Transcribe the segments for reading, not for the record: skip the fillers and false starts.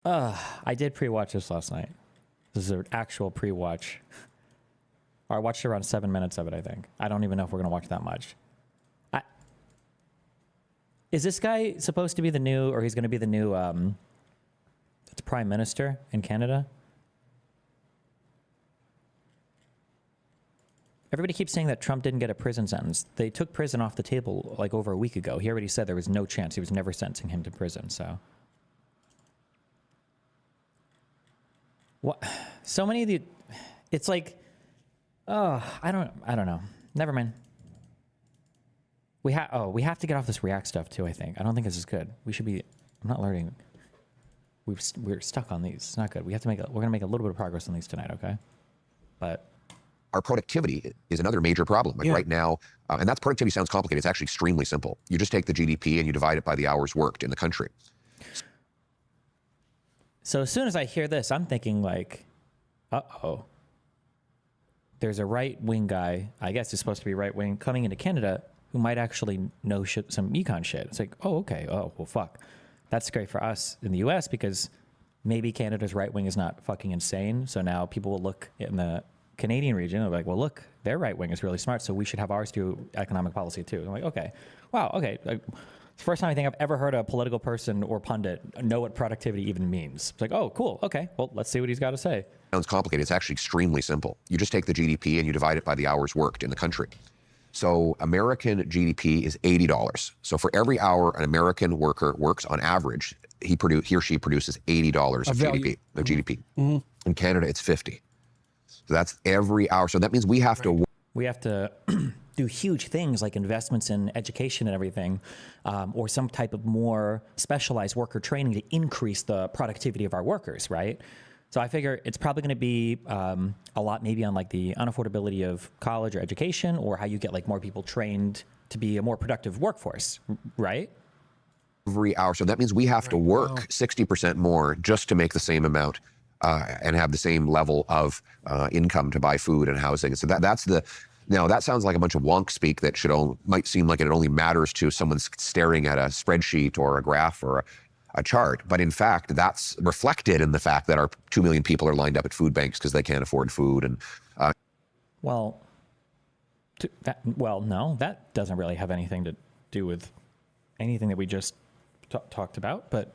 I did pre-watch this last night. This is an actual pre-watch. I watched around 7 minutes of it, I think. I don't even know if we're going to watch that much. Is this guy supposed to be the new, or he's going to be the new prime minister in Canada? Everybody keeps saying that Trump didn't get a prison sentence. They took prison off the table like over a week ago. He already said there was no chance. He was never sentencing him to prison, so. What? So many of the, it's like, oh, I don't know. Never mind. We have to get off this React stuff too, I think. I don't think this is good. We should be, I'm not learning. We're stuck on these. It's not good. We're going to make a little bit of progress on these tonight, okay? But our productivity is another major problem. Like right now, and that's productivity sounds complicated. It's actually extremely simple. You just take the GDP and you divide it by the hours worked in the country. So as soon as I hear this, I'm thinking like, uh-oh. There's a right-wing guy, I guess he's supposed to be right-wing, coming into Canada who might actually know some econ shit. It's like, oh, okay. Oh, well, fuck. That's scary for us in the US because maybe Canada's right-wing is not fucking insane. So now people will look in the Canadian region and be like, well, look, their right-wing is really smart, so we should have ours do economic policy too. I'm like, okay. Wow, okay. It's the first time I think I've ever heard a political person or pundit know what productivity even means. It's like, oh, cool. Okay, well, let's see what he's got to say. Sounds complicated. It's actually extremely simple. You just take the GDP and you divide it by the hours worked in the country. So American GDP is $80. So for every hour an American worker works on average, he or she produces $80 of GDP. Mm-hmm. In Canada, it's 50. So that's every hour. So that means we have to do huge things like investments in education and everything, or some type of more specialized worker training to increase the productivity of our workers, right? So I figure it's probably going to be a lot maybe on like the unaffordability of college or education, or how you get like more people trained to be a more productive workforce, right? Every hour. So that means we have to work 60% more just to make the same amount and have the same level of income to buy food and housing. So that's the. Now, that sounds like a bunch of wonk speak that might seem like it only matters to someone staring at a spreadsheet or a graph or a chart. But in fact, that's reflected in the fact that our 2 million people are lined up at food banks because they can't afford food. And no, that doesn't really have anything to do with anything that we just talked about. But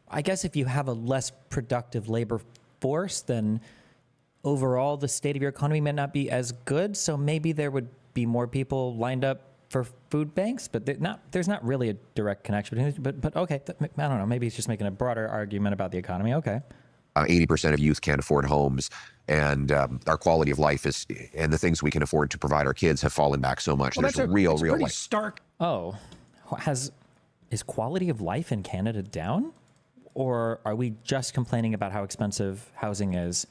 I guess if you have a less productive labor force, then overall, the state of your economy may not be as good, so maybe there would be more people lined up for food banks, but there's not really a direct connection between them. But okay, I don't know, maybe he's just making a broader argument about the economy. Okay. 80% of youth can't afford homes, and our quality of life and the things we can afford to provide our kids have fallen back so much. Well, there's real life. Stark. Oh, is quality of life in Canada down? Or are we just complaining about how expensive housing is?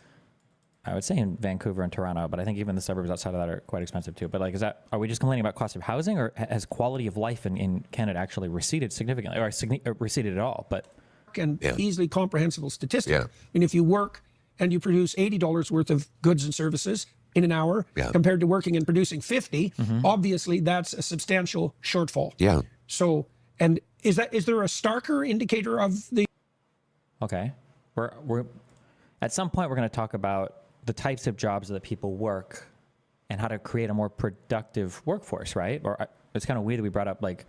I would say in Vancouver and Toronto, but I think even the suburbs outside of that are quite expensive too. But like, are we just complaining about cost of housing, or has quality of life in Canada actually receded significantly, or receded at all? But easily comprehensible statistic. Yeah. And if you work and you produce $80 worth of goods and services in an hour, compared to working and producing 50, obviously that's a substantial shortfall. Yeah. So, and is there a starker indicator of the? Okay, we're at some point we're going to talk about the types of jobs that people work and how to create a more productive workforce, right? Or it's kind of weird that we brought up like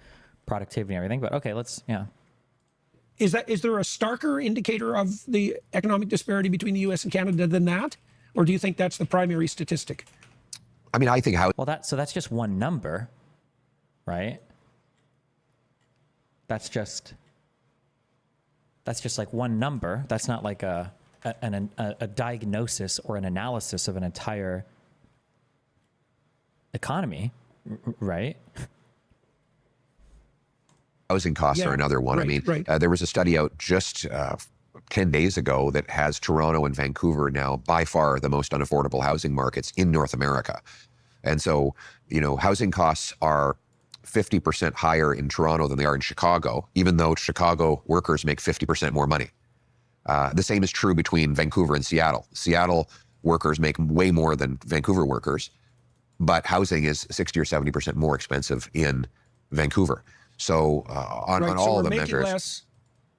productivity and everything, but okay, Is there a starker indicator of the economic disparity between the US and Canada than that? Or do you think that's the primary statistic? I mean, I think well, that's just one number, right? That's just like one number. That's not like a diagnosis or an analysis of an entire economy, right? Housing costs are another one. There was a study out just 10 days ago that has Toronto and Vancouver now by far the most unaffordable housing markets in North America. And so, housing costs are 50% higher in Toronto than they are in Chicago, even though Chicago workers make 50% more money. The same is true between Vancouver and Seattle. Seattle workers make way more than Vancouver workers, but housing is 60 or 70% more expensive in Vancouver. So on all the measures, less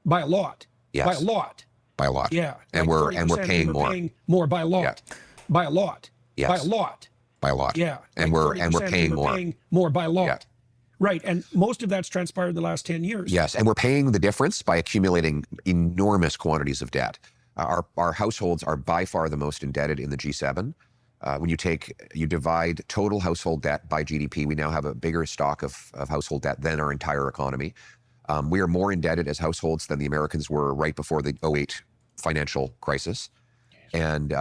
by a lot. Yes. By a lot. By a lot. Yeah. And like we're paying more. Paying more by a lot. Yeah. By a lot. Yes. By a lot. By a lot. Yeah. And like we're paying more. Paying more by a lot. Yeah. Right. And most of that's transpired in the last 10 years. Yes. And we're paying the difference by accumulating enormous quantities of debt. Our households are by far the most indebted in the G7. When you divide total household debt by GDP, we now have a bigger stock of household debt than our entire economy. We are more indebted as households than the Americans were right before the 2008 financial crisis. And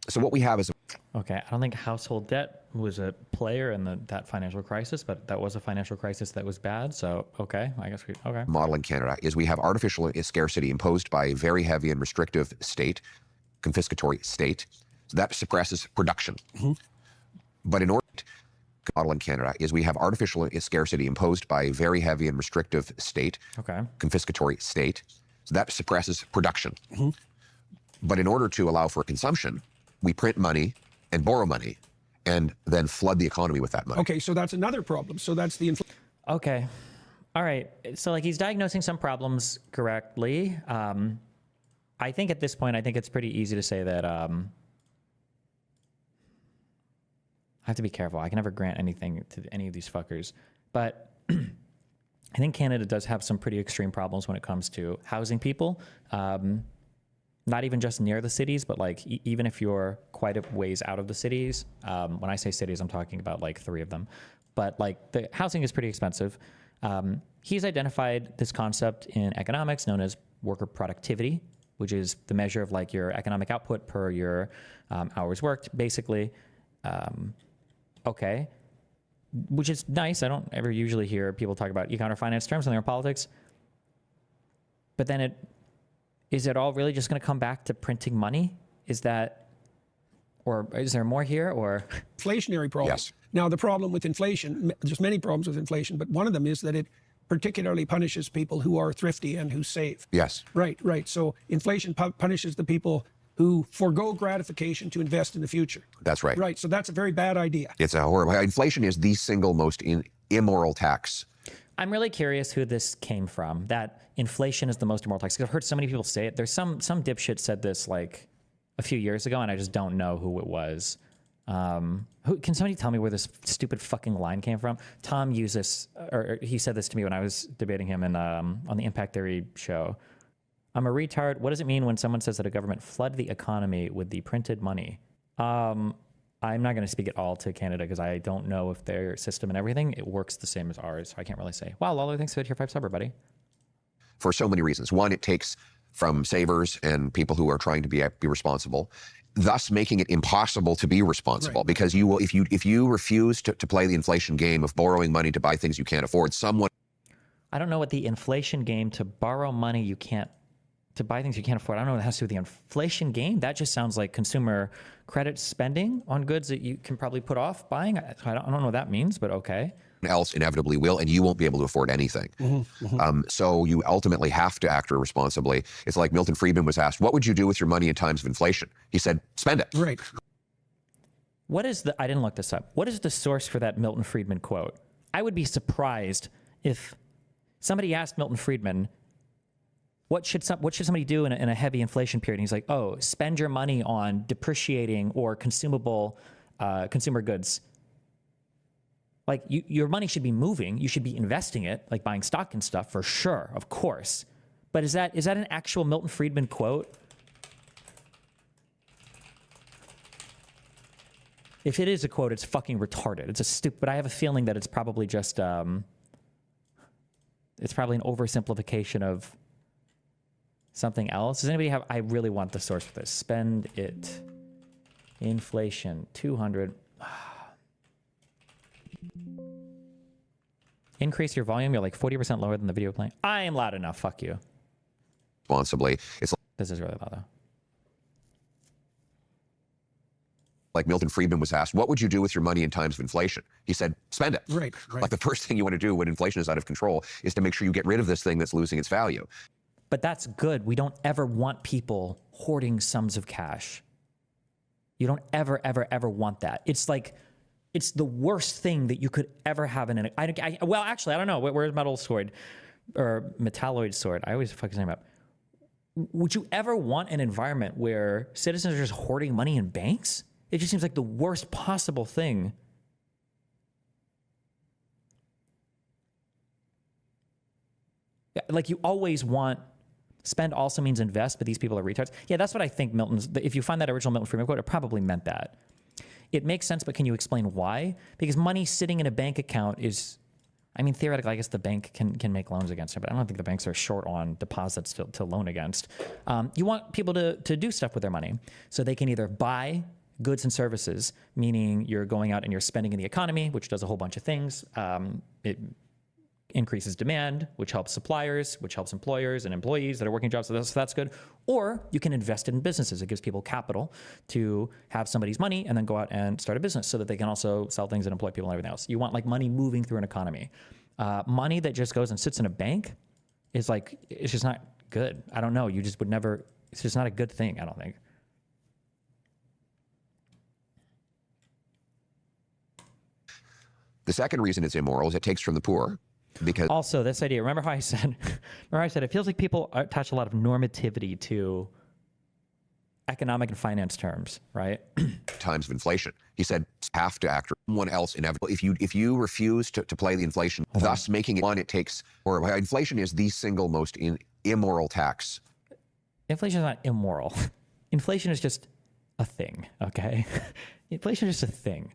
so what we have is... Okay, I don't think household debt was a player in that financial crisis, but that was a financial crisis that was bad. So, okay, I guess okay. Model in Canada is we have artificial scarcity imposed by a very heavy and restrictive state, confiscatory state. So that suppresses production. But in order to model in Canada is we have artificial scarcity imposed by a very heavy and restrictive state, confiscatory state. So that suppresses production. But in order to allow for consumption, we print money and borrow money and then flood the economy with that money. Okay, so that's another problem. So that's the inflation. Okay. All right. So like he's diagnosing some problems correctly. I think at this point, I think it's pretty easy to say that I have to be careful. I can never grant anything to any of these fuckers. But I think Canada does have some pretty extreme problems when it comes to housing people. Not even just near the cities, but like even if you're quite a ways out of the cities. When I say cities, I'm talking about like 3 of them. But like the housing is pretty expensive. He's identified this concept in economics known as worker productivity, which is the measure of like your economic output per your hours worked, basically. Okay, which is nice. I don't ever usually hear people talk about econ or finance terms when they're in politics. But then is it all really just going to come back to printing money? Is that, or is there more here, or? Inflationary problem. Yes. Now, the problem with inflation, there's many problems with inflation, but one of them is that it particularly punishes people who are thrifty and who save. Yes. Right. So inflation punishes the people who forego gratification to invest in the future. That's right. Right. So that's a very bad idea. It's a horrible... Inflation is the single most immoral tax. I'm really curious who this came from, that inflation is the most immoral tax. 'Cause I've heard so many people say it. There's some dipshit said this like a few years ago, and I just don't know who it was. Can somebody tell me where this stupid fucking line came from? Tom used this, or he said this to me when I was debating him in, on the Impact Theory show. I'm a retard. What does it mean when someone says that a government flood the economy with the printed money? I'm not going to speak at all to Canada because I don't know if their system and everything, it works the same as ours. So I can't really say. Wow, Lawler, thanks for the tier 5 sub, buddy. For so many reasons. One, it takes from savers and people who are trying to be responsible, thus making it impossible to be responsible. Right. Because you will, if you refuse to play the inflation game of borrowing money to buy things you can't afford, someone... I don't know what the inflation game to borrow money to buy things you can't afford. I don't know what it has to do with the inflation game. That just sounds like consumer credit spending on goods that you can probably put off buying. I don't know what that means, but okay. Else inevitably will, and you won't be able to afford anything. So you ultimately have to act responsibly. It's like Milton Friedman was asked, what would you do with your money in times of inflation? He said, spend it. Right. What is I didn't look this up. What is the source for that Milton Friedman quote? I would be surprised if somebody asked Milton Friedman, what should somebody do in a heavy inflation period? And he's like, oh, spend your money on depreciating or consumable consumer goods. Like your money should be moving. You should be investing it, like buying stock and stuff for sure, of course. But is that an actual Milton Friedman quote? If it is a quote, it's fucking retarded. It's a stupid. But I have a feeling that it's probably just it's probably an oversimplification of something else. Does anybody have? I really want the source for this. Spend it. Inflation 200. Increase your volume. You're like 40% lower than the video playing. I am loud enough. Fuck you. Responsibly. This is really loud though. Like Milton Friedman was asked, what would you do with your money in times of inflation? He said, spend it. Right. Like the first thing you want to do when inflation is out of control is to make sure you get rid of this thing that's losing its value. But that's good. We don't ever want people hoarding sums of cash. You don't ever, ever, ever want that. It's like, it's the worst thing that you could ever have in an... well, actually, I don't know. Where's Metal Sword? Or Metalloid Sword? I always fuck his name up. would you ever want an environment where citizens are just hoarding money in banks? It just seems like the worst possible thing. Like, you always want spend also means invest, but these people are retards. Yeah, that's what I think if you find that original Milton Friedman quote, it probably meant that. It makes sense, but can you explain why? Because money sitting in a bank account is, I mean, theoretically, I guess the bank can make loans against it, but I don't think the banks are short on deposits to loan against. You want people to do stuff with their money so they can either buy goods and services, meaning you're going out and you're spending in the economy, which does a whole bunch of things. It increases demand, which helps suppliers, which helps employers and employees that are working jobs. So that's good. Or you can invest in businesses. It gives people capital to have somebody's money and then go out and start a business so that they can also sell things and employ people and everything else. You want like money moving through an economy. Money that just goes and sits in a bank is like, it's just not good. I don't know. You just would never, it's just not a good thing, I don't think. The second reason it's immoral is it takes from the poor. Because also this idea, remember how I said it feels like people attach a lot of normativity to economic and finance terms, right? Times of inflation. He said have to act or someone else inevitable. If you refuse to play the inflation, thus making it one, it takes, or inflation is the single most immoral tax. Inflation is not immoral. Inflation is just a thing, okay? Inflation is just a thing.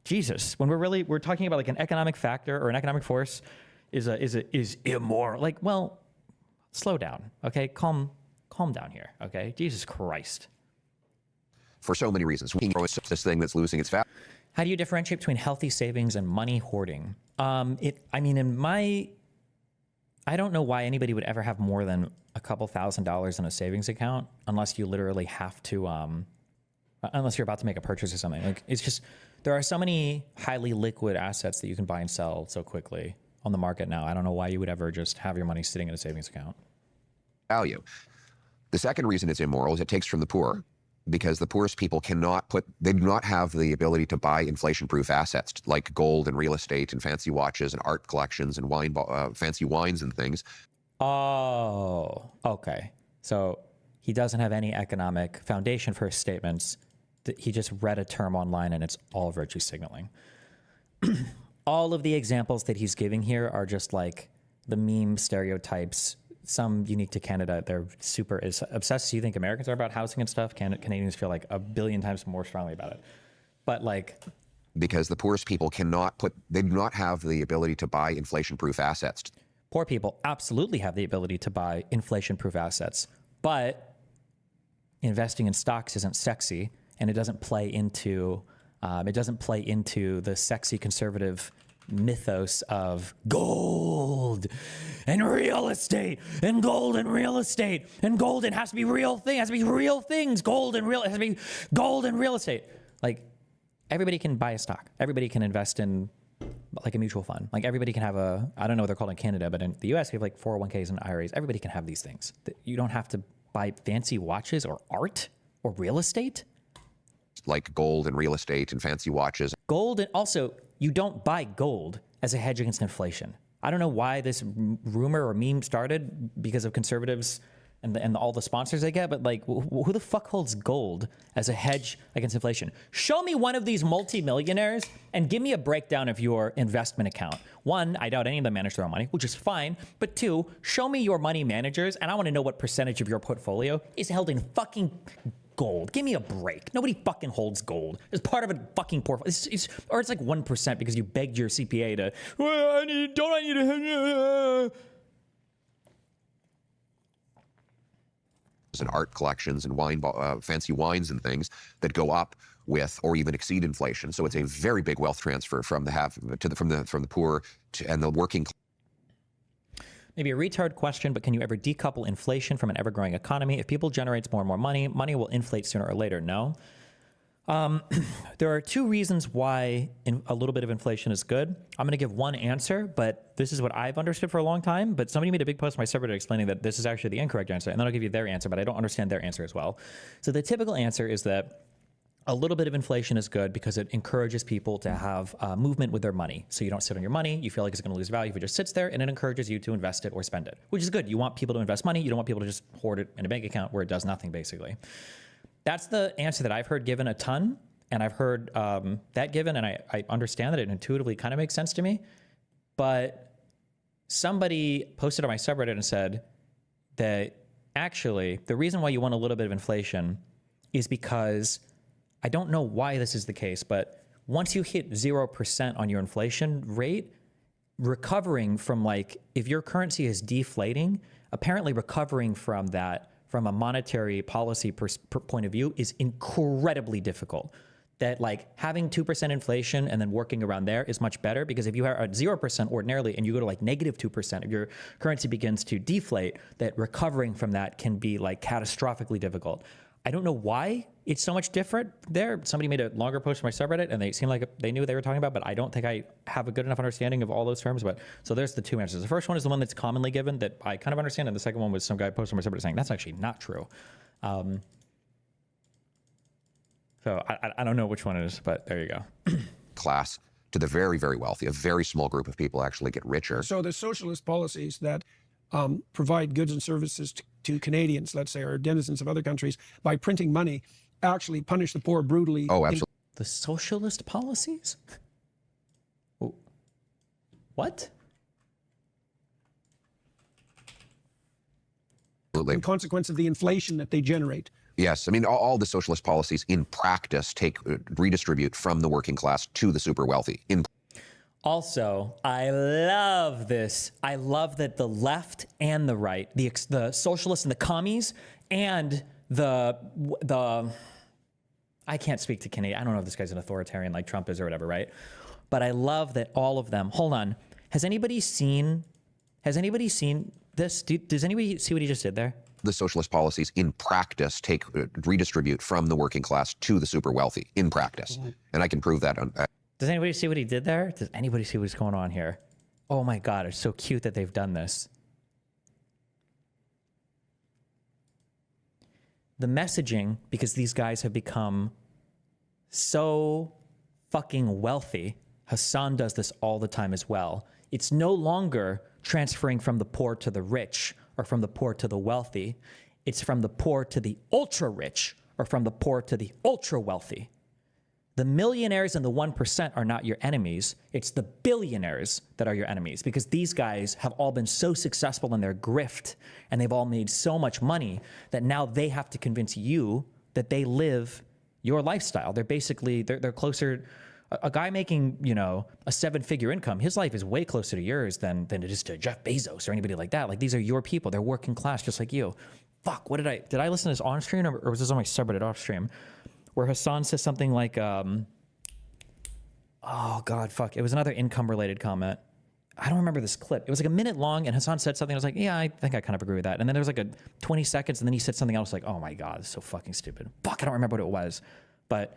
Jesus, when we're talking about like an economic factor or an economic force is immoral. Like, well, slow down, okay? Calm down here, okay? Jesus Christ. For so many reasons. This thing that's losing its value. How do you differentiate between healthy savings and money hoarding? I don't know why anybody would ever have more than a couple $1,000s in a savings account unless you literally have to, unless you're about to make a purchase or something. Like, it's just, there are so many highly liquid assets that you can buy and sell so quickly on the market now. I don't know why you would ever just have your money sitting in a savings account. Value. The second reason it's immoral is it takes from the poor, because the poorest people they do not have the ability to buy inflation-proof assets like gold and real estate and fancy watches and art collections and fancy wines and things. Oh, okay. So he doesn't have any economic foundation for his statements. He just read a term online and it's all virtue signaling. All of the examples that he's giving here are just like the meme stereotypes, some unique to Canada. They're super obsessed. You think Americans are about housing and stuff? Canadians feel like a billion times more strongly about it. But like, because the poorest people they do not have the ability to buy inflation-proof assets. Poor people absolutely have the ability to buy inflation-proof assets, but investing in stocks isn't sexy. And it doesn't play into the sexy conservative mythos of gold and real estate and gold and real estate and gold. It has to be real thing. It has to be real things. It has to be gold and real estate. Like, everybody can buy a stock. Everybody can invest in like a mutual fund. Like, everybody can have I don't know what they're called in Canada, but in the US, we have like 401ks and IRAs. Everybody can have these things. You don't have to buy fancy watches or art or real estate. Like gold and real estate and fancy watches. Gold, and also, you don't buy gold as a hedge against inflation. I don't know why this rumor or meme started because of conservatives and all the sponsors they get, but like, who the fuck holds gold as a hedge against inflation? Show me one of these multimillionaires and give me a breakdown of your investment account. One, I doubt any of them manage their own money, which is fine. But two, show me your money managers, and I want to know what percentage of your portfolio is held in fucking gold. Give me a break. Nobody fucking holds gold as part of a fucking portfolio. Or it's like 1% because you begged your CPA to, well, I need to. And art collections and fancy wines and things that go up with or even exceed inflation. So it's a very big wealth transfer from the poor and the working class. Maybe a retard question, but can you ever decouple inflation from an ever-growing economy? If people generate more and more money, money will inflate sooner or later. No. There are two reasons why a little bit of inflation is good. I'm going to give one answer, but this is what I've understood for a long time. But somebody made a big post on my subreddit explaining that this is actually the incorrect answer, and then I'll give you their answer, but I don't understand their answer as well. So the typical answer is that a little bit of inflation is good because it encourages people to have movement with their money. So you don't sit on your money. You feel like it's going to lose value if it just sits there, and it encourages you to invest it or spend it, which is good. You want people to invest money. You don't want people to just hoard it in a bank account where it does nothing, basically. That's the answer that I've heard given a ton, and I've heard that given, and I understand that it intuitively kind of makes sense to me. But somebody posted on my subreddit and said that actually the reason why you want a little bit of inflation is because, I don't know why this is the case, but once you hit 0% on your inflation rate, recovering from, like, if your currency is deflating, apparently recovering from that from a monetary policy point of view is incredibly difficult. That, like, having 2% inflation and then working around there is much better, because if you are at 0% ordinarily and you go to like -2%, if your currency begins to deflate, that recovering from that can be like catastrophically difficult. I don't know why it's so much different there. Somebody made a longer post on my subreddit and they seemed like they knew what they were talking about, but I don't think I have a good enough understanding of all those terms. But so there's the two answers. The first one is the one that's commonly given that I kind of understand. And the second one was some guy posted on my subreddit saying that's actually not true. So I don't know which one it is, but there you go. Class to the very, very wealthy. A very small group of people actually get richer. So the socialist policies that provide goods and services to Canadians, let's say, or denizens of other countries, by printing money, actually punish the poor brutally. Oh, absolutely. The socialist policies? What? In consequence of the inflation that they generate. Yes, I mean, all the socialist policies in practice redistribute from the working class to the super wealthy. Also, I love this. I love that the left and the right, the socialists and the commies, and the I can't speak to Canadian. I don't know if this guy's an authoritarian like Trump is or whatever, right? But I love that all of them. Hold on. Has anybody seen this? Does anybody see what he just did there? The socialist policies in practice redistribute from the working class to the super wealthy in practice. And I can prove that. Does anybody see what he did there? Does anybody see what's going on here? Oh my God, it's so cute that they've done this. The messaging, because these guys have become so fucking wealthy, Hassan does this all the time as well. It's no longer transferring from the poor to the rich or from the poor to the wealthy. It's from the poor to the ultra rich or from the poor to the ultra wealthy. The millionaires and the 1% are not your enemies. It's the billionaires that are your enemies, because these guys have all been so successful in their grift and they've all made so much money that now they have to convince you that they live your lifestyle. They're basically, they're closer. A guy making, you know, a 7-figure income, his life is way closer to yours than it is to Jeff Bezos or anybody like that. Like, these are your people. They're working class just like you. Fuck, what did I listen to this on stream or was this on my subreddit off stream? Where Hassan says something like, oh God, fuck. It was another income related comment. I don't remember this clip. It was like a minute long and Hassan said something. I was like, yeah, I think I kind of agree with that. And then there was like a 20 seconds and then he said something else like, oh my God, it's so fucking stupid. Fuck, I don't remember what it was. But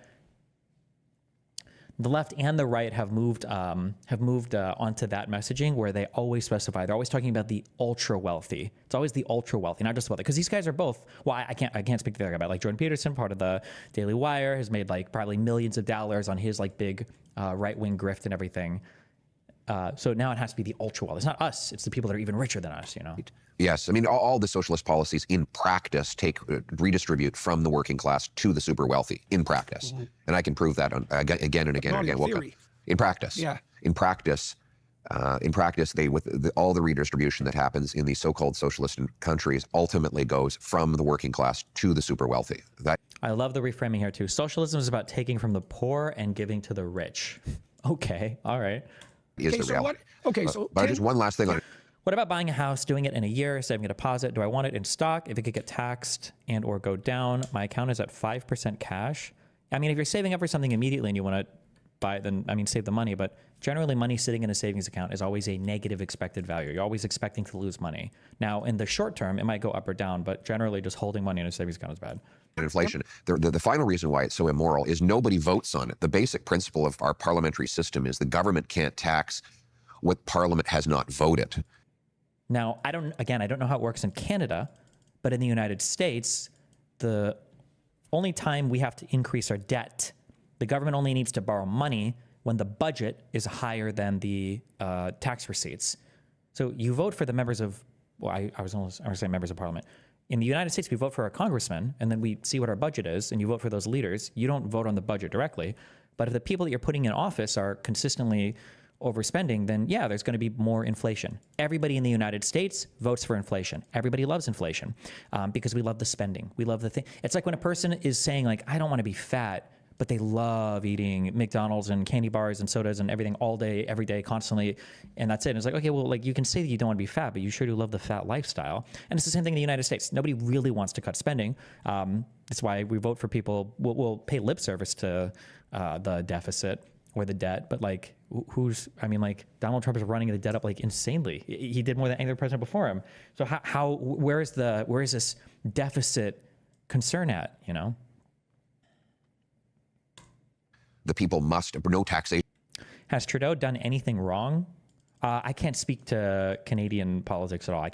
the left and the right have moved onto that messaging where they always specify, they're always talking about the ultra wealthy. It's always the ultra wealthy, not just wealthy, because these guys are both. Well, I can't speak to the other guy, but like Jordan Peterson, part of the Daily Wire, has made like probably millions of dollars on his like big right wing grift and everything. So now it has to be the ultra wealthy. It's not us; it's the people that are even richer than us. You know. Yes, I mean, all the socialist policies in practice redistribute from the working class to the super wealthy in practice. And I can prove that again and again and again. Theory. In practice. Yeah. In practice, all the redistribution that happens in these so-called socialist countries ultimately goes from the working class to the super wealthy. I love the reframing here too. Socialism is about taking from the poor and giving to the rich. Okay, all right. Is the reality. But just one last thing on it. What about buying a house, doing it in a year, saving a deposit? Do I want it in stock? If it could get taxed and or go down, my account is at 5% cash. I mean, if you're saving up for something immediately and you want to buy it, then, I mean, save the money. But generally, money sitting in a savings account is always a negative expected value. You're always expecting to lose money. Now, in the short term, it might go up or down, but generally just holding money in a savings account is bad. Inflation. The final reason why it's so immoral is nobody votes on it. The basic principle of our parliamentary system is the government can't tax what Parliament has not voted. Now, I don't know how it works in Canada, but in the United States, the only time we have to increase our debt, the government only needs to borrow money when the budget is higher than the tax receipts. So you vote for the members of, well, I was saying members of parliament. In the United States, we vote for our congressmen, and then we see what our budget is, and you vote for those leaders. You don't vote on the budget directly. But if the people that you're putting in office are consistently overspending, then yeah, there's going to be more inflation. Everybody in the United States votes for inflation. Everybody loves inflation because we love the spending. We love the thing. It's like when a person is saying like, I don't want to be fat, but they love eating McDonald's and candy bars and sodas and everything all day, every day, constantly, and that's it. And it's like, okay, well, like you can say that you don't want to be fat, but you sure do love the fat lifestyle. And it's the same thing in the United States. Nobody really wants to cut spending. That's why we vote for people. We'll pay lip service to the deficit or the debt, but like like Donald Trump is running the debt up like insanely. He did more than any other president before him. So where is this deficit concern at, you know? The people must, no taxation. Has Trudeau done anything wrong? I can't speak to Canadian politics at all. I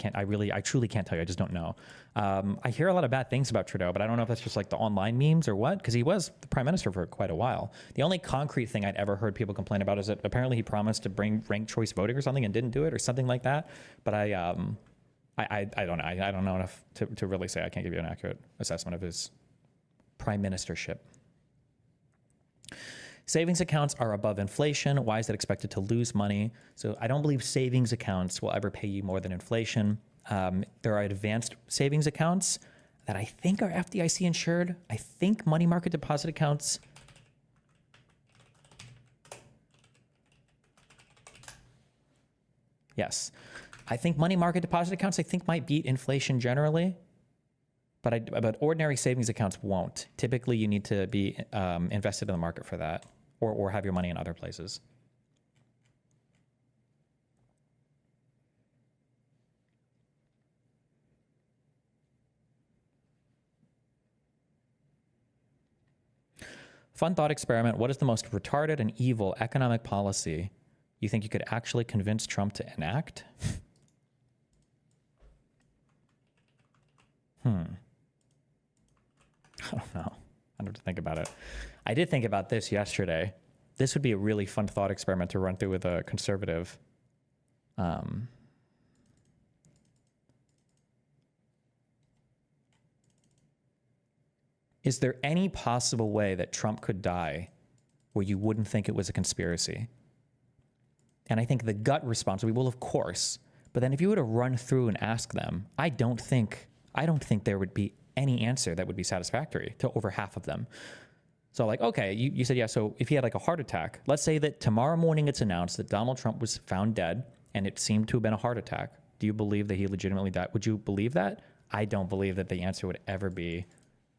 truly can't tell you. I just don't know. I hear a lot of bad things about Trudeau, but I don't know if that's just like the online memes or what, because he was the prime minister for quite a while. The only concrete thing I'd ever heard people complain about is that apparently he promised to bring ranked choice voting or something and didn't do it or something like that. But I don't know. I don't know enough to really say. I can't give you an accurate assessment of his prime ministership. Savings accounts are above inflation. Why is that expected to lose money? So I don't believe savings accounts will ever pay you more than inflation. There are advanced savings accounts that I think are FDIC insured. I think money market deposit accounts. Yes. I think money market deposit accounts, I think might beat inflation generally. But ordinary savings accounts won't. Typically, you need to be invested in the market for that, or have your money in other places. Fun thought experiment. What is the most retarded and evil economic policy you think you could actually convince Trump to enact? I don't know. I don't have to think about it. I did think about this yesterday. This would be a really fun thought experiment to run through with a conservative. Is there any possible way that Trump could die where you wouldn't think it was a conspiracy? And I think the gut response would be, well, of course. But then if you were to run through and ask them, I don't think there would be any answer that would be satisfactory to over half of them. So like, okay, you said, yeah, so if he had like a heart attack, let's say that tomorrow morning it's announced that Donald Trump was found dead and it seemed to have been a heart attack. Do you believe that he legitimately died? Would you believe that? I don't believe that the answer would ever be,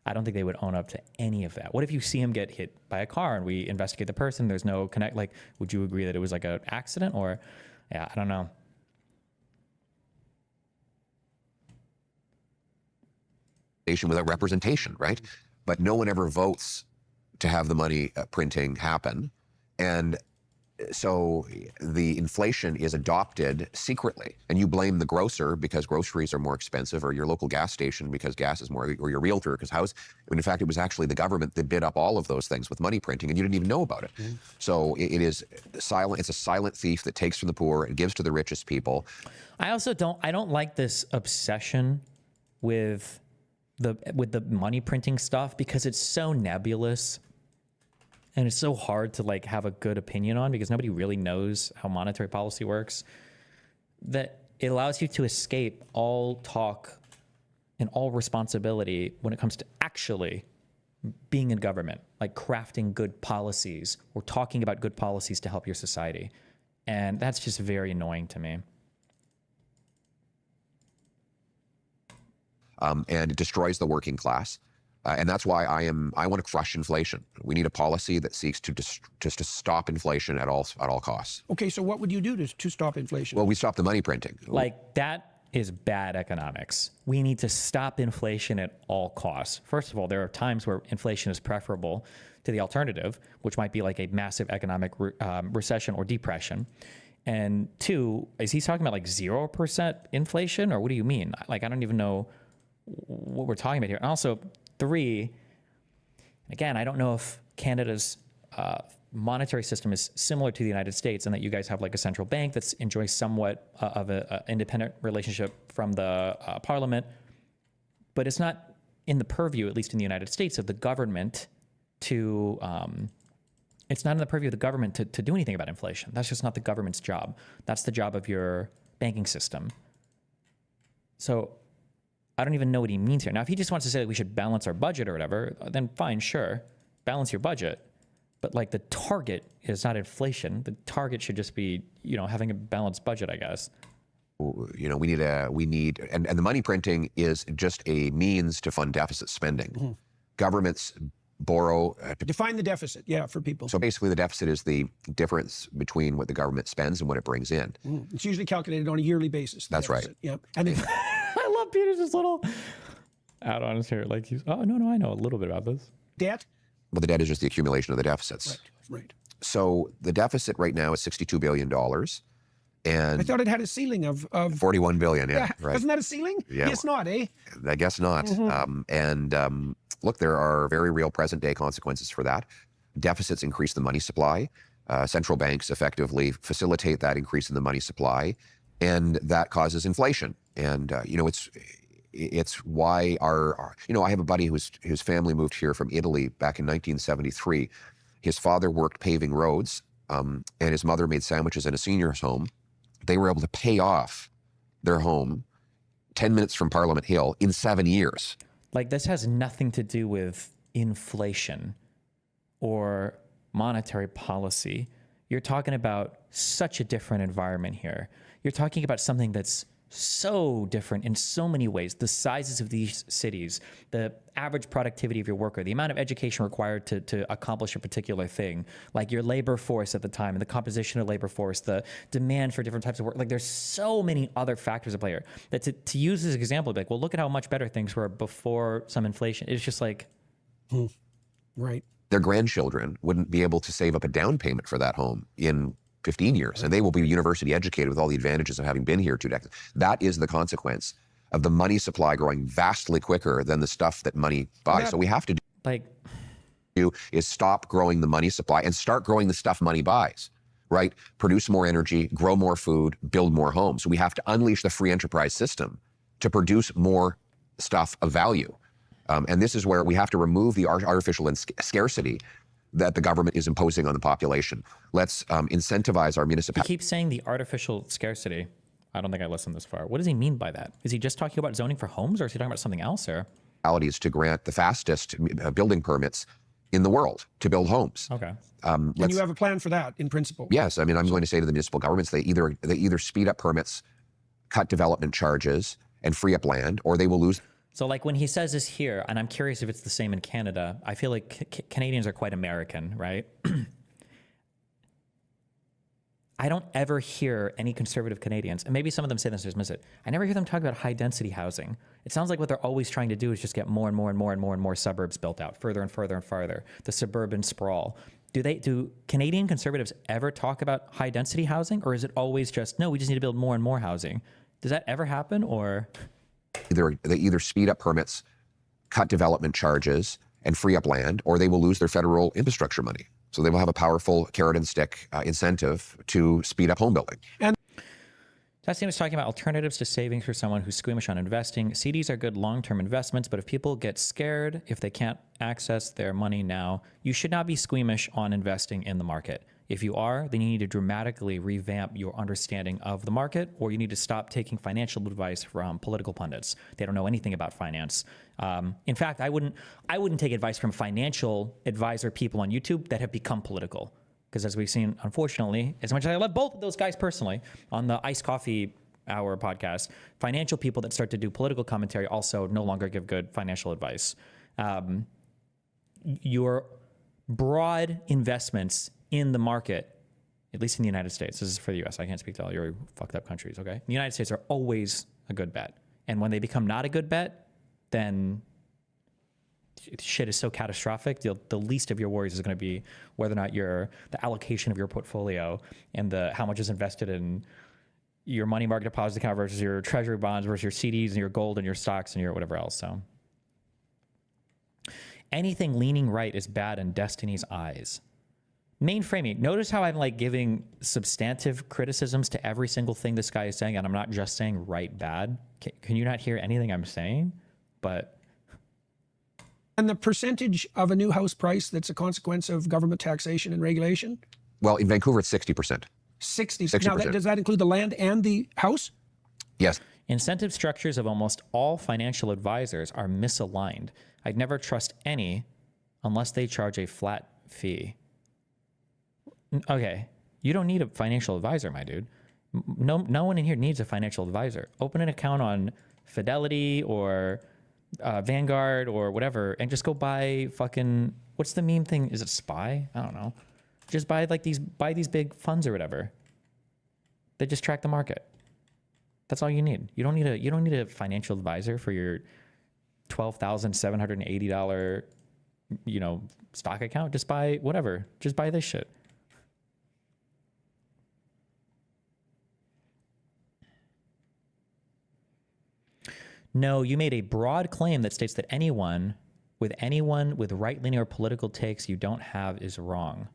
I don't think they would own up to any of that. What if you see him get hit by a car and we investigate the person, there's no connect, like, would you agree that it was like an accident or, yeah, I don't know. Without representation, right? But no one ever votes to have the money printing happen. And so the inflation is adopted secretly. And you blame the grocer because groceries are more expensive, or your local gas station because gas is more, or your realtor because house. When in fact, it was actually the government that bid up all of those things with money printing, and you didn't even know about it. So it is silent. It's a silent thief that takes from the poor and gives to the richest people. I don't like this obsession with the money printing stuff because it's so nebulous and it's so hard to like have a good opinion on because nobody really knows how monetary policy works, that it allows you to escape all talk and all responsibility when it comes to actually being in government, like crafting good policies or talking about good policies to help your society. And that's just very annoying to me. And it destroys the working class. And that's why I want to crush inflation. We need a policy that seeks to just to stop inflation at all costs. Okay, so what would you do to stop inflation? Well, we stop the money printing. Like, that is bad economics. We need to stop inflation at all costs. First of all, there are times where inflation is preferable to the alternative, which might be like a massive economic recession or depression. And two, is he talking about like 0% inflation, or what do you mean? Like, I don't even know what we're talking about here. And also, three, Again, I don't know if Canada's monetary system is similar to the United States, and that you guys have like a central bank that's enjoys somewhat of an independent relationship from the parliament, but it's not in the purview, at least in the United States, of the government to, it's not in the purview of the government to do anything about inflation. That's just not the government's job. That's the job of your banking system. So I don't even know what he means here. Now, if he just wants to say that we should balance our budget or whatever, then fine, sure, balance your budget. But like the target is not inflation. The target should just be, you know, having a balanced budget, I guess. You know, we need, and the money printing is just a means to fund deficit spending. Governments borrow. Define the deficit, yeah, for people. So basically the deficit is the difference between what the government spends and what it brings in. It's usually calculated on a yearly basis. That's deficit. right. Yeah. And I love Peter's little add-ons here. Like he's, oh, no, I know a little bit about this. Debt? Well, the debt is just the accumulation of the deficits. Right. So the deficit right now is $62 billion. And I thought it had a ceiling of 41 billion, yeah, right. Isn't that a ceiling? Yeah. It's not, eh? I guess not. Look, there are very real present day consequences for that. Deficits increase the money supply. Central banks effectively facilitate that increase in the money supply, and that causes inflation. And you know, it's why our you know, I have a buddy whose family moved here from Italy back in 1973. His father worked paving roads, and his mother made sandwiches in a senior's home. They were able to pay off their home 10 minutes from Parliament Hill in 7 years. Like, this has nothing to do with inflation or monetary policy. You're talking about such a different environment here. You're talking about something that's so different in so many ways. The sizes of these cities, the average productivity of your worker, the amount of education required to accomplish a particular thing, like your labor force at the time and the composition of labor force, the demand for different types of work. Like, there's so many other factors at play here that to use this example, like, well, look at how much better things were before some inflation. It's just like, right. Their grandchildren wouldn't be able to save up a down payment for that home in 15 years, and they will be university educated with all the advantages of having been here 2 decades. That is the consequence of the money supply growing vastly quicker than the stuff that money buys. Yeah. So we have to do is stop growing the money supply and start growing the stuff money buys, right? Produce more energy, grow more food, build more homes. So we have to unleash the free enterprise system to produce more stuff of value. And this is where we have to remove the artificial scarcity that the government is imposing on the population. Let's incentivize our municipalities. He keeps saying the artificial scarcity. I don't think I listened this far. What does he mean by that? Is he just talking about zoning for homes, or is he talking about something else? Or to grant the fastest building permits in the world to build homes. Okay. And you have a plan for that in principle? Yes. I mean, I'm going to say to the municipal governments, they either speed up permits, cut development charges, and free up land, or they will lose. So like when he says this here, and I'm curious if it's the same in Canada, I feel like Canadians are quite American, right? I don't ever hear any conservative Canadians, and maybe some of them say this, just miss it. I never hear them talk about high density housing. It sounds like what they're always trying to do is just get more and more and more and more and more suburbs built out, further and further and farther, the suburban sprawl. Do Canadian conservatives ever talk about high density housing, or is it always just, no, we just need to build more and more housing? Does that ever happen, or? They either speed up permits, cut development charges, and free up land, or they will lose their federal infrastructure money. So they will have a powerful carrot and stick incentive to speed up home building. And Testing was talking about alternatives to savings for someone who's squeamish on investing. CDs are good long-term investments, but if people get scared if they can't access their money now, you should not be squeamish on investing in the market. If you are, then you need to dramatically revamp your understanding of the market, or you need to stop taking financial advice from political pundits. They don't know anything about finance. In fact, I wouldn't take advice from financial advisor people on YouTube that have become political. Because as we've seen, unfortunately, as much as I love both of those guys personally, on the Iced Coffee Hour podcast, financial people that start to do political commentary also no longer give good financial advice. Your broad investments in the market, at least in the United States, this is for the US, I can't speak to all your fucked up countries, okay? The United States are always a good bet. And when they become not a good bet, then shit is so catastrophic. The least of your worries is going to be whether or not the allocation of your portfolio and how much is invested in your money market deposit account versus your treasury bonds versus your CDs and your gold and your stocks and your whatever else. So Anything leaning right is bad in Destiny's eyes. Mainframing. Notice how I'm like giving substantive criticisms to every single thing this guy is saying, and I'm not just saying right, bad. Can you not hear anything I'm saying? But. And the percentage of a new house price that's a consequence of government taxation and regulation? Well, in Vancouver, it's 60%. 60%. Now, does that include the land and the house? Yes. Incentive structures of almost all financial advisors are misaligned. I'd never trust any unless they charge a flat fee. Okay, you don't need a financial advisor, my dude. No one in here needs a financial advisor. Open an account on Fidelity or Vanguard or whatever, and just go buy fucking, what's the meme thing? Is it SPY? I don't know. Just buy like these big funds or whatever. They just track the market. That's all you need. You don't need a financial advisor for your $12,780, stock account. Just buy whatever. Just buy this shit. No, you made a broad claim that states that anyone with right-leaning or political takes you don't have is wrong.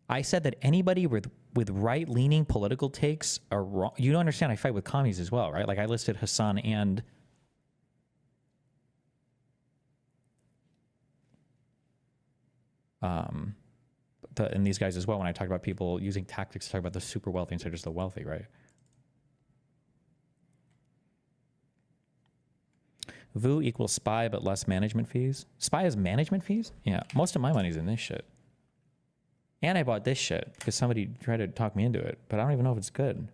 I said that anybody with right-leaning political takes are wrong. You don't understand, I fight with commies as well, right? Like I listed Hassan and and these guys as well when I talked about people using tactics to talk about the super wealthy instead of just the wealthy, right? VU equals SPY, but less management fees. SPY has management fees? Yeah, most of my money's in this shit. And I bought this shit because somebody tried to talk me into it, but I don't even know if it's good.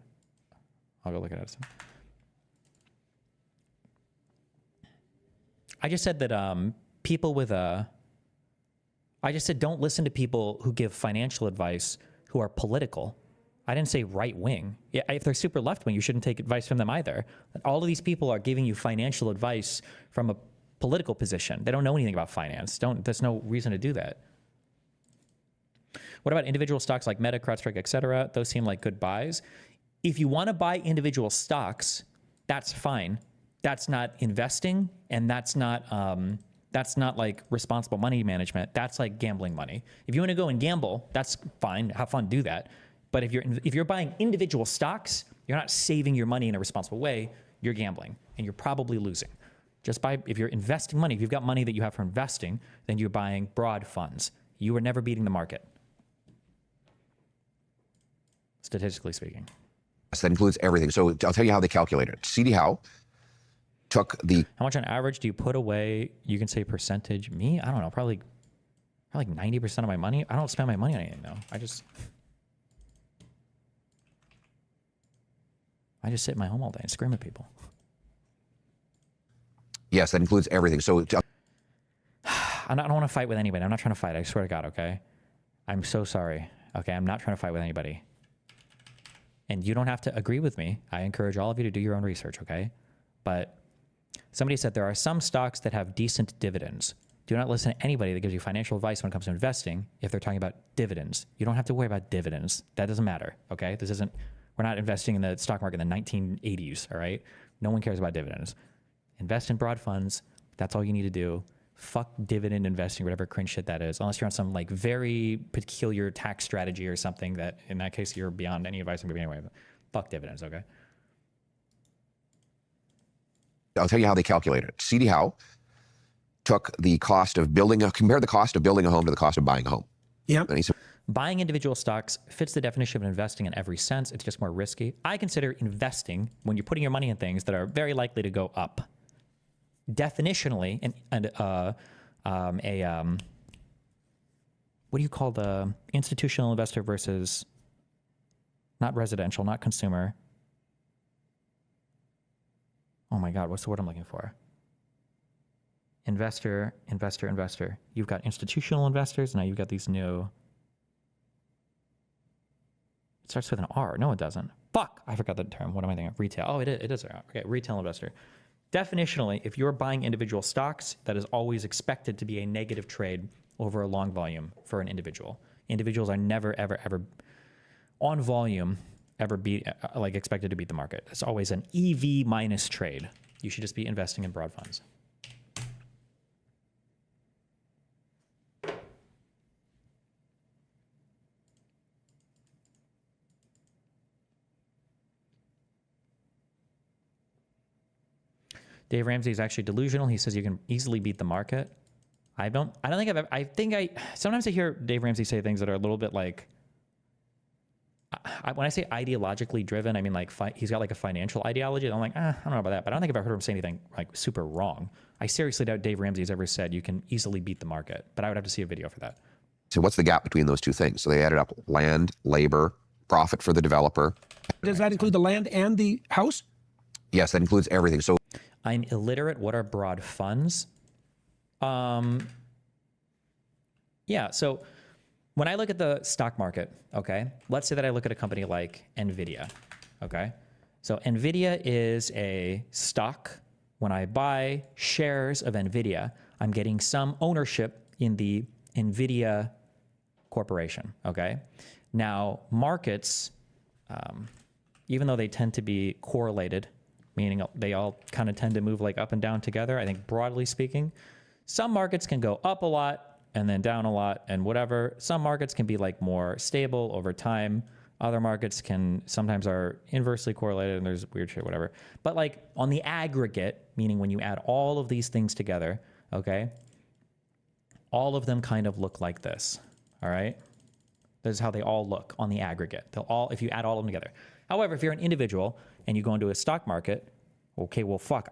I'll go look at it. I just said that people with I just said don't listen to people who give financial advice who are political. I didn't say right wing. Yeah, if they're super left wing, you shouldn't take advice from them either. All of these people are giving you financial advice from a political position. They don't know anything about finance. There's no reason to do that. What about individual stocks like Meta, CrowdStrike, et cetera? Those seem like good buys. If you want to buy individual stocks, that's fine. That's not investing, and that's not like responsible money management. That's like gambling money. If you want to go and gamble, that's fine. Have fun, do that. But if you're buying individual stocks, you're not saving your money in a responsible way. You're gambling, and you're probably losing. If you're investing money, if you've got money that you have for investing, then you're buying broad funds. You are never beating the market, statistically speaking. Yes, that includes everything. So I'll tell you how they calculate it. CD Howe took the... How much on average do you put away? You can say percentage. Me? I don't know. Probably like 90% of my money. I don't spend my money on anything, though. I just sit in my home all day and scream at people. Yes, that includes everything. So I don't want to fight with anybody. I'm not trying to fight. I swear to God, okay? I'm so sorry. Okay, I'm not trying to fight with anybody. And you don't have to agree with me. I encourage all of you to do your own research, okay? But somebody said there are some stocks that have decent dividends. Do not listen to anybody that gives you financial advice when it comes to investing if they're talking about dividends. You don't have to worry about dividends. That doesn't matter, okay? We're not investing in the stock market in the 1980s, all right? No one cares about dividends. Invest in broad funds. That's all you need to do. Fuck dividend investing, whatever cringe shit that is, unless you're on some like very peculiar tax strategy or something that in that case you're beyond any advice I'm giving anyway. But fuck dividends, okay? I'll tell you how they calculate it. CD Howe took the cost of compared the cost of building a home to the cost of buying a home. Yeah. And he said, buying individual stocks fits the definition of investing in every sense. It's just more risky. I consider investing when you're putting your money in things that are very likely to go up. Definitionally, what do you call the institutional investor versus not residential, not consumer? Oh my God, what's the word I'm looking for? Investor. You've got institutional investors, now you've got these new... It starts with an R. No, it doesn't. Fuck! I forgot the term. What am I thinking of? Retail. Oh, it is. Okay, retail investor. Definitionally, if you're buying individual stocks, that is always expected to be a negative trade over a long volume for an individual. Individuals are never, ever, ever on volume expected to beat the market. It's always an EV minus trade. You should just be investing in broad funds. Dave Ramsey is actually delusional. He says you can easily beat the market. I don't think I've ever, sometimes I hear Dave Ramsey say things that are a little bit like, when I say ideologically driven, I mean like he's got like a financial ideology. I'm like, I don't know about that, but I don't think I've ever heard him say anything like super wrong. I seriously doubt Dave Ramsey has ever said you can easily beat the market, but I would have to see a video for that. So what's the gap between those two things? So they added up land, labor, profit for the developer. Does that include the land and the house? Yes, that includes everything. So I'm illiterate. What are broad funds? Yeah, so when I look at the stock market, okay, let's say that I look at a company like NVIDIA, okay? So NVIDIA is a stock. When I buy shares of NVIDIA, I'm getting some ownership in the NVIDIA corporation, okay? Now, markets, even though they tend to be correlated, meaning they all kind of tend to move like up and down together, I think broadly speaking, some markets can go up a lot and then down a lot and whatever. Some markets can be like more stable over time. Other markets can sometimes are inversely correlated and there's weird shit, whatever. But like on the aggregate, meaning when you add all of these things together, okay, all of them kind of look like this, all right? This is how they all look on the aggregate. They'll all, if you add all of them together. However, if you're an individual and you go into a stock market, okay, well, fuck,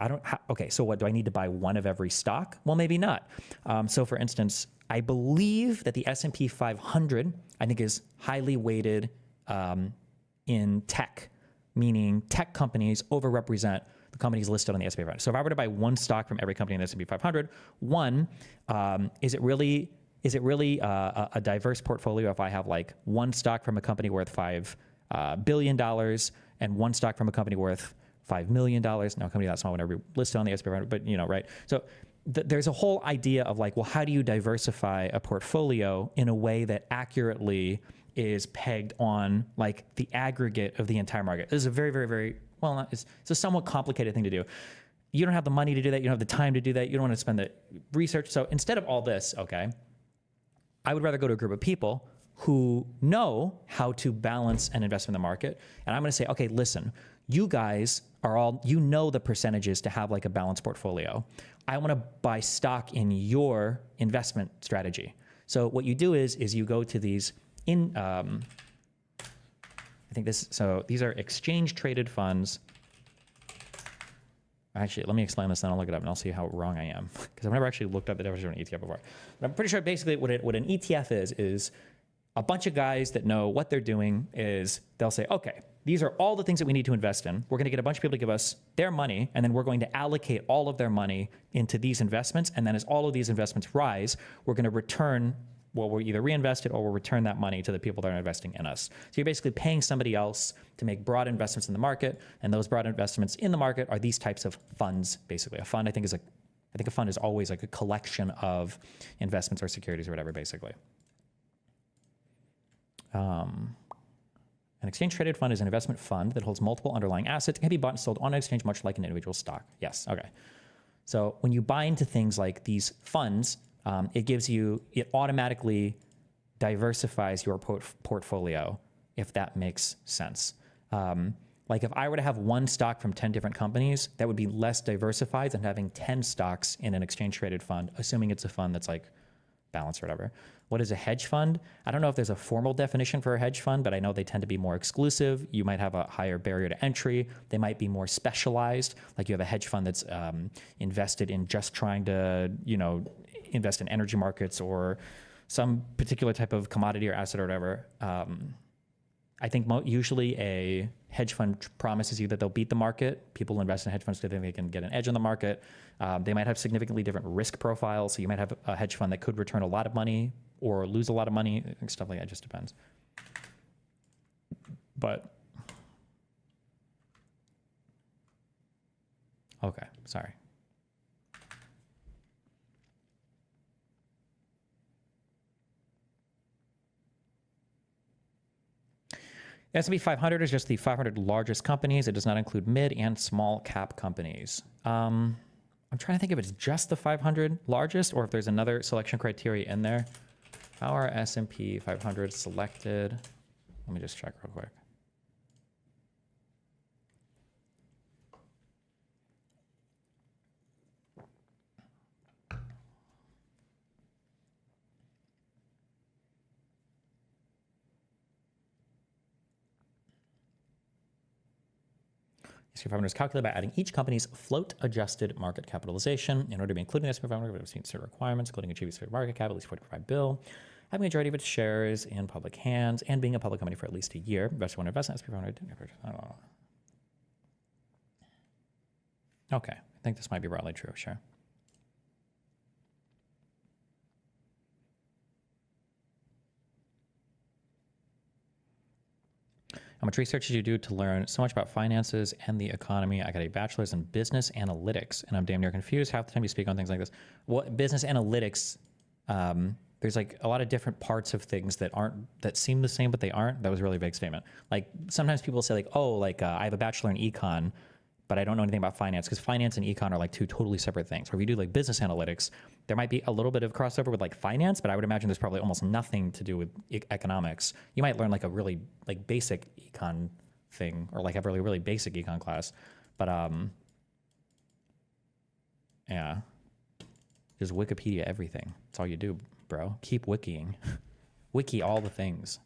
okay, so what, do I need to buy one of every stock? Well, maybe not. So for instance, I believe that the S&P 500, I think is highly weighted in tech, meaning tech companies overrepresent the companies listed on the S&P 500. So if I were to buy one stock from every company in the S&P 500, is it really a diverse portfolio if I have like one stock from a company worth $5 billion and one stock from a company worth $5 million? No, a company that small would never be listed on the S&P 500, but you know, right? So there's a whole idea of like, well, how do you diversify a portfolio in a way that accurately is pegged on like the aggregate of the entire market? This is a very, very, very, well, it's a somewhat complicated thing to do. You don't have the money to do that. You don't have the time to do that. You don't want to spend the research. So instead of all this, okay, I would rather go to a group of people who know how to balance an investment in the market. And I'm going to say, okay, listen, you guys are all, you know the percentages to have like a balanced portfolio. I want to buy stock in your investment strategy. So what you do is you go to these I think so these are exchange traded funds. Actually, let me explain this, then I'll look it up and I'll see how wrong I am. Because I've never actually looked up the definition of an ETF before. But I'm pretty sure basically what an ETF is a bunch of guys that know what they're doing is they'll say, okay, these are all the things that we need to invest in. We're going to get a bunch of people to give us their money, and then we're going to allocate all of their money into these investments. And then as all of these investments rise, we're going to return, well, we'll either reinvest it or we'll return that money to the people that are investing in us. So you're basically paying somebody else to make broad investments in the market, and those broad investments in the market are these types of funds, basically. A fund, I think a fund is always like a collection of investments or securities or whatever, basically. An exchange-traded fund is an investment fund that holds multiple underlying assets and can be bought and sold on an exchange much like an individual stock. Yes, okay. So when you buy into things like these funds, it automatically diversifies your portfolio, if that makes sense. Like if I were to have one stock from 10 different companies, that would be less diversified than having 10 stocks in an exchange-traded fund, assuming it's a fund that's like balanced or whatever. What is a hedge fund? I don't know if there's a formal definition for a hedge fund, but I know they tend to be more exclusive. You might have a higher barrier to entry. They might be more specialized. Like you have a hedge fund that's invested in just trying to, invest in energy markets or some particular type of commodity or asset or whatever. I think usually a hedge fund promises you that they'll beat the market. People invest in hedge funds because they think they can get an edge on the market. They might have significantly different risk profiles. So you might have a hedge fund that could return a lot of money or lose a lot of money, stuff like that. It just depends. But, okay, sorry. The S&P 500 is just the 500 largest companies. It does not include mid and small cap companies. I'm trying to think if it's just the 500 largest or if there's another selection criteria in there. How are S&P 500 selected? Let me just check real quick. S&P 500 is calculated by adding each company's float-adjusted market capitalization. In order to be included in the S&P 500, we have seen certain requirements, including achieving certain market cap, at least 45 bill, having a majority of its shares in public hands, and being a public company for at least a year. Investors want to invest in S&P 500. I don't know. Okay, I think this might be broadly true, sure. How much research did you do to learn so much about finances and the economy? I got a bachelor's in business analytics, and I'm damn near confused half the time you speak on things like this. Well, business analytics, there's like a lot of different parts of things that seem the same, but they aren't. That was a really big statement. Like sometimes people say like, oh, like I have a bachelor in econ, but I don't know anything about finance, because finance and econ are like two totally separate things. Or if you do like business analytics, there might be a little bit of crossover with like finance, but I would imagine there's probably almost nothing to do with economics. You might learn like a really like basic econ thing, or like have a really, really basic econ class. But yeah, just Wikipedia everything. That's all you do, bro. Keep wikiing. Wiki all the things.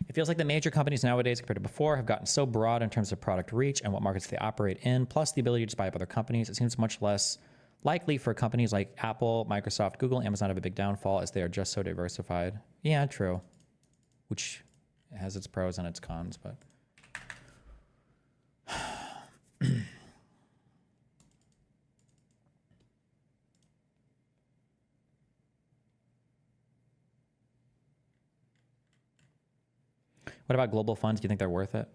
It feels like the major companies nowadays compared to before have gotten so broad in terms of product reach and what markets they operate in, plus the ability to buy up other companies. It seems much less likely for companies like Apple, Microsoft, Google, Amazon to have a big downfall as they are just so diversified. Yeah, true. Which has its pros and its cons, but... What about global funds? Do you think they're worth it?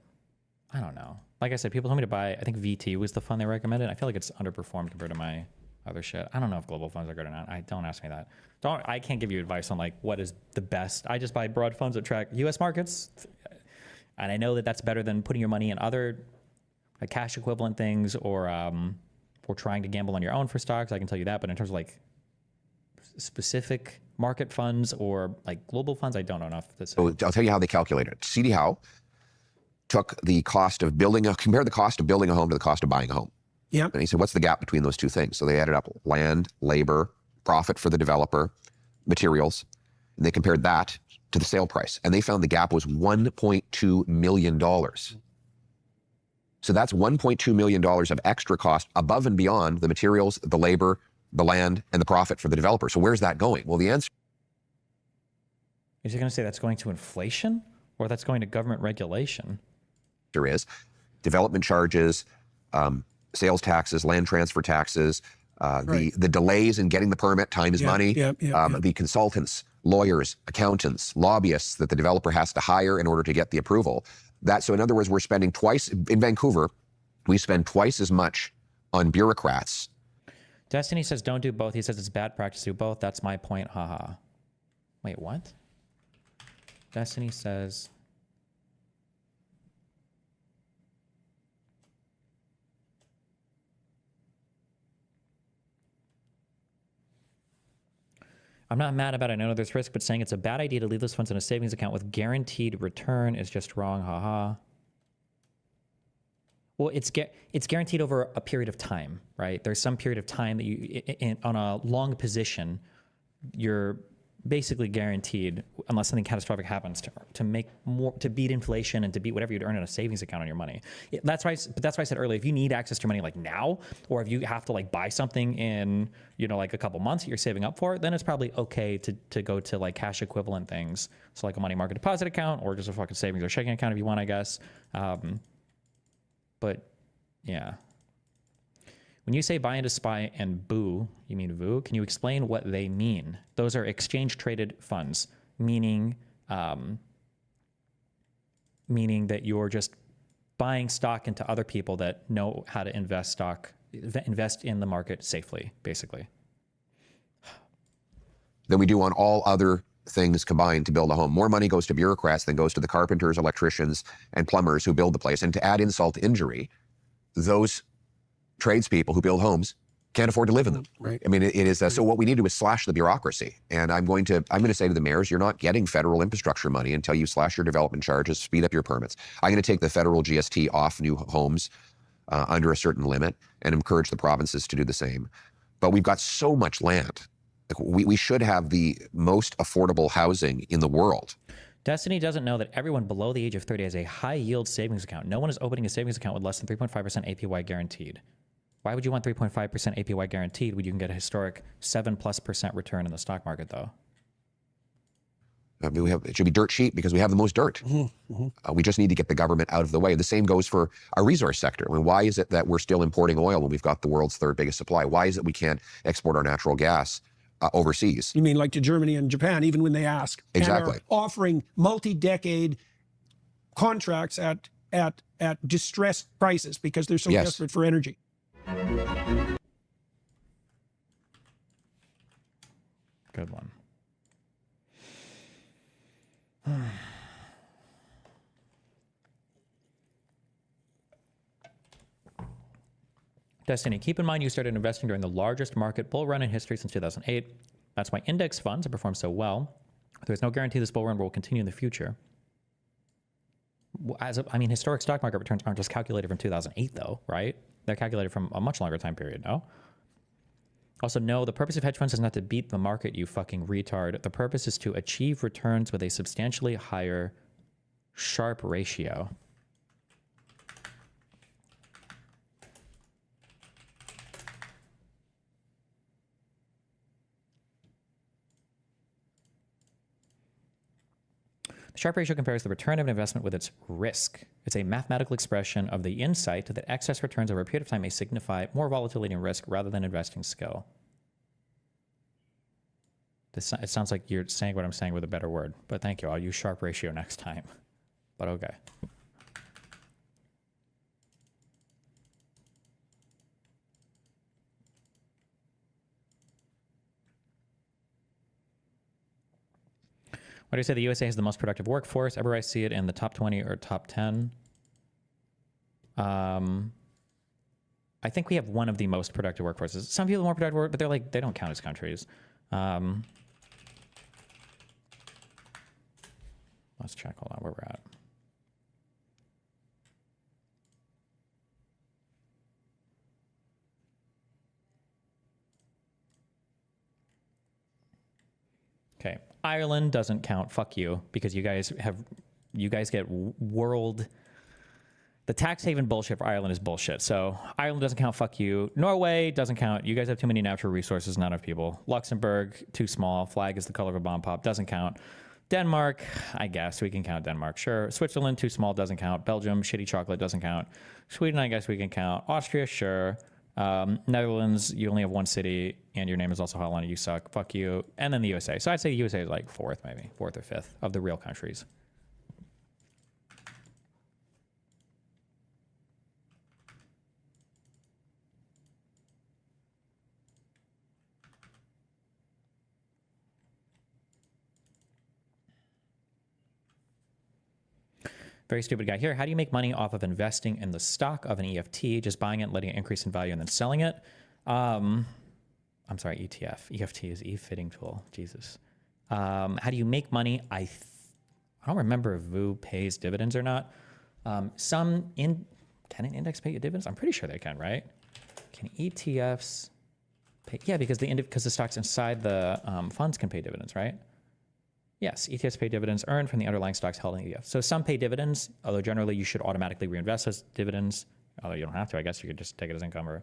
I don't know. Like I said, people told me to buy, I think VT was the fund they recommended. I feel like it's underperformed compared to my other shit. I don't know if global funds are good or not. Don't ask me that. I can't give you advice on like what is the best. I just buy broad funds that track US markets. And I know that that's better than putting your money in other like cash equivalent things or trying to gamble on your own for stocks. I can tell you that. But in terms of like specific market funds or like global funds, I don't know enough to say. So I'll tell you how they calculate it. CD Howe took the cost of compared the cost of building a home to the cost of buying a home. Yeah. And he said, what's the gap between those two things? So they added up land, labor, profit for the developer, materials, and they compared that to the sale price. And they found the gap was $1.2 million. So that's $1.2 million of extra cost above and beyond the materials, the labor, the land, and the profit for the developer. So where's that going? Well, the answer is he going to say that's going to inflation or that's going to government regulation? Is development charges, sales taxes, land transfer taxes, right. the delays in getting the permit, time is money, the consultants, lawyers, accountants, lobbyists that the developer has to hire in order to get the approval. So in other words, we're spending twice, in Vancouver, we spend twice as much on bureaucrats. Destiny says don't do both. He says it's bad practice to do both. That's my point. Haha. Wait, what? Destiny says... I'm not mad about it. I know there's risk, but saying it's a bad idea to leave those funds in a savings account with guaranteed return is just wrong. Haha. Well, it's guaranteed over a period of time, right? There's some period of time that you, on a long position, you're basically guaranteed, unless something catastrophic happens, to make more, to beat inflation and to beat whatever you'd earn in a savings account on your money. That's why I said earlier, if you need access to your money like now, or if you have to like buy something in, like a couple months that you're saving up for, then it's probably okay to go to like cash equivalent things. So like a money market deposit account or just a fucking savings or checking account if you want, I guess. But yeah. When you say buy into SPY and boo, you mean VOO? Can you explain what they mean? Those are exchange-traded funds, meaning that you're just buying stock into other people that know how to invest in the market safely, basically. Than we do on all other things combined to build a home. More money goes to bureaucrats than goes to the carpenters, electricians, and plumbers who build the place. And to add insult to injury, those tradespeople who build homes can't afford to live in them. Right. I mean, it is, so what we need to do is slash the bureaucracy. And I'm going to say to the mayors, you're not getting federal infrastructure money until you slash your development charges, speed up your permits. I'm going to take the federal GST off new homes under a certain limit and encourage the provinces to do the same. But we've got so much land. Like, we should have the most affordable housing in the world. Destiny doesn't know that everyone below the age of 30 has a high yield savings account. No one is opening a savings account with less than 3.5% APY guaranteed. Why would you want 3.5% APY guaranteed when you can get a historic 7+% return in the stock market, though? I mean, it should be dirt cheap because we have the most dirt. We just need to get the government out of the way. The same goes for our resource sector. I mean, why is it that we're still importing oil when we've got the world's third biggest supply? Why is it we can't export our natural gas overseas? You mean like to Germany and Japan, even when they ask? Exactly. And are offering multi-decade contracts at distressed prices because they're so desperate for energy. Good one. Destiny, keep in mind you started investing during the largest market bull run in history since 2008. That's why index funds have performed so well. There's no guarantee this bull run will continue in the future. I mean, historic stock market returns aren't just calculated from 2008, though, right? They're calculated from a much longer time period, no? Also, no, the purpose of hedge funds is not to beat the market, you fucking retard. The purpose is to achieve returns with a substantially higher Sharpe ratio. The Sharpe ratio compares the return of an investment with its risk. It's a mathematical expression of the insight that excess returns over a period of time may signify more volatility and risk rather than investing skill. It sounds like you're saying what I'm saying with a better word, but thank you. I'll use Sharpe ratio next time, but okay. Why do you say the USA has the most productive workforce? Ever I see it in the top 20 or top 10? I think we have one of the most productive workforces. Some people are more productive, but they don't count as countries. Let's check. Hold on, where we're at. Okay, Ireland doesn't count. Fuck you, because you guys get world. The tax haven bullshit for Ireland is bullshit. So Ireland doesn't count. Fuck you. Norway doesn't count. You guys have too many natural resources, not enough people. Luxembourg, too small. Flag is the color of a bomb pop. Doesn't count. Denmark, I guess we can count Denmark. Sure. Switzerland, too small. Doesn't count. Belgium, shitty chocolate. Doesn't count. Sweden, I guess we can count. Austria, sure. Netherlands, you only have one city, and your name is also Holland. You suck. Fuck you. And then the USA. So I'd say the USA is like fourth or fifth of the real countries. Very stupid guy here. How do you make money off of investing in the stock of an EFT, just buying it, letting it increase in value, and then selling it? I'm sorry, ETF. EFT is e-fitting tool. Jesus. How do you make money? I don't remember if VU pays dividends or not. Can an index pay you dividends? I'm pretty sure they can, right? Can ETFs pay? Yeah, because the stocks inside the funds can pay dividends, right? Yes, ETFs pay dividends earned from the underlying stocks held in ETF. So some pay dividends, although generally you should automatically reinvest those dividends. Although you don't have to, I guess you could just take it as income or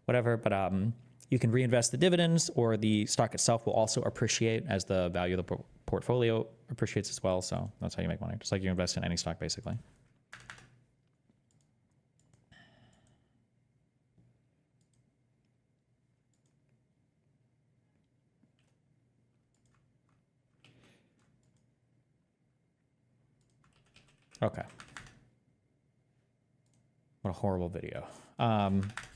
whatever. But you can reinvest the dividends, or the stock itself will also appreciate as the value of the portfolio appreciates as well. So that's how you make money, just like you invest in any stock, basically. Okay. What a horrible video.